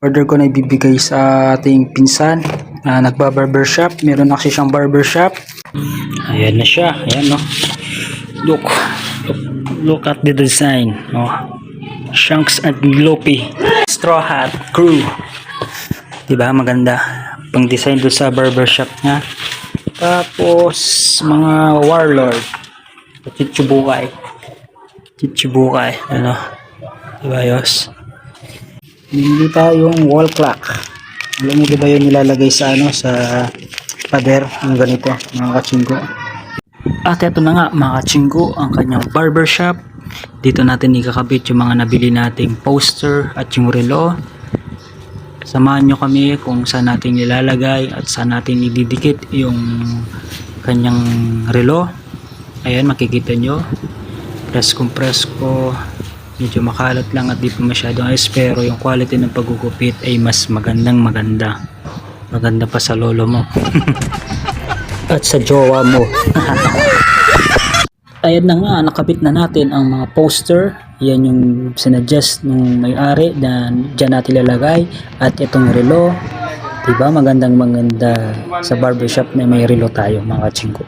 Order ko na ibibigay sa ating pinsan na nagba-barbershop. Meron na kasi siyang barbershop. Ayan na siya. Ayan, no. Look at the design. Oh. Shanks and Lopi. Straw Hat Crew. Diba? Maganda. Pang design doon sa barbershop niya. Tapos, mga warlord. Chichibukay. Ano? Diba, yos? Hindi tayong wall clock. Alam mo diba yung nilalagay sa sa pader? Yung ganito, mga kachingko. At ito na nga, mga kachingko, ang kanyang barbershop. Dito natin ikakabit yung mga nabili nating poster at yung relo. Samahan nyo kami kung saan natin nilalagay at saan natin ididikit yung kanyang relo. Ayan, makikita nyo. Press ko. Medyo makalat lang at di pa masyadong ayos, pero yung quality ng paggugupit ay mas maganda pa sa lolo mo at sa jowa mo. Ayan na nga, nakabit na natin ang mga poster. Yan yung sinuggest nung may-ari na dyan natin ilalagay. At itong relo, diba maganda sa barbershop na may relo tayo, mga kachingko.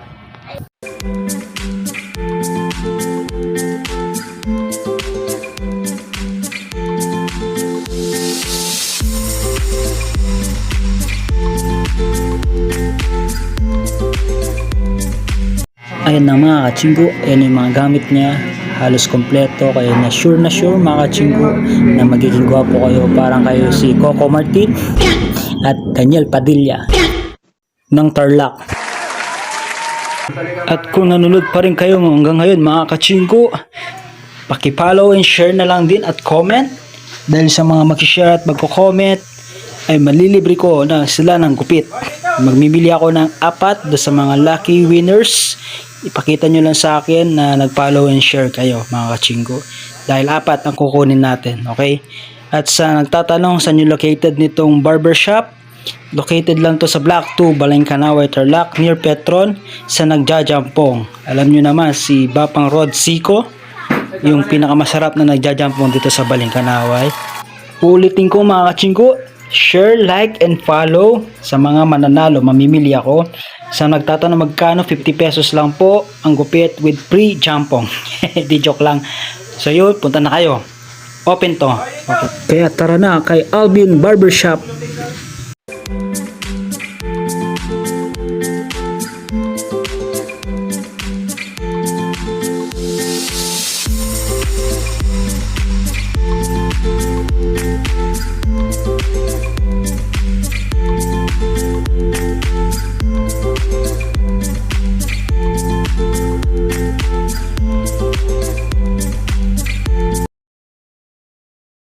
Ayan na mga kachingko, ayan yung mga gamit niya, halos kompleto, kaya na sure mga kachingko na magiging gwapo kayo, parang kayo si Coco Martin at Daniel Padilla ng Tarlac. At kung nanonood pa rin kayo hanggang ngayon mga kachingko, paki-follow and share na lang din at comment, dahil sa mga mag-share at magko-comment ay malilibre ko na sila ng gupit. Magmimili ako ng 4 do sa mga lucky winners. Ipakita nyo lang sa akin na nag-follow and share kayo mga kachingko, dahil 4 ang kukunin natin, okay? At sa nagtatanong saan yung located nitong barbershop, located lang to sa Block 2, Balingcanaway, Tarlac, near Petron, sa Nagjajampong. Alam nyo naman si Bapang Rod Sico, yung pinakamasarap na nagjajampong dito sa Balingcanaway. Ulitin ko mga kachingko, share, like, and follow. Sa mga mananalo, mamimili ako. Sa nagtatanong magkano, 50 pesos lang po ang gupit with free jampong. Di joke lang. So yun, punta na kayo. Open to. Okay. Kaya tara na kay Alvin Barbershop.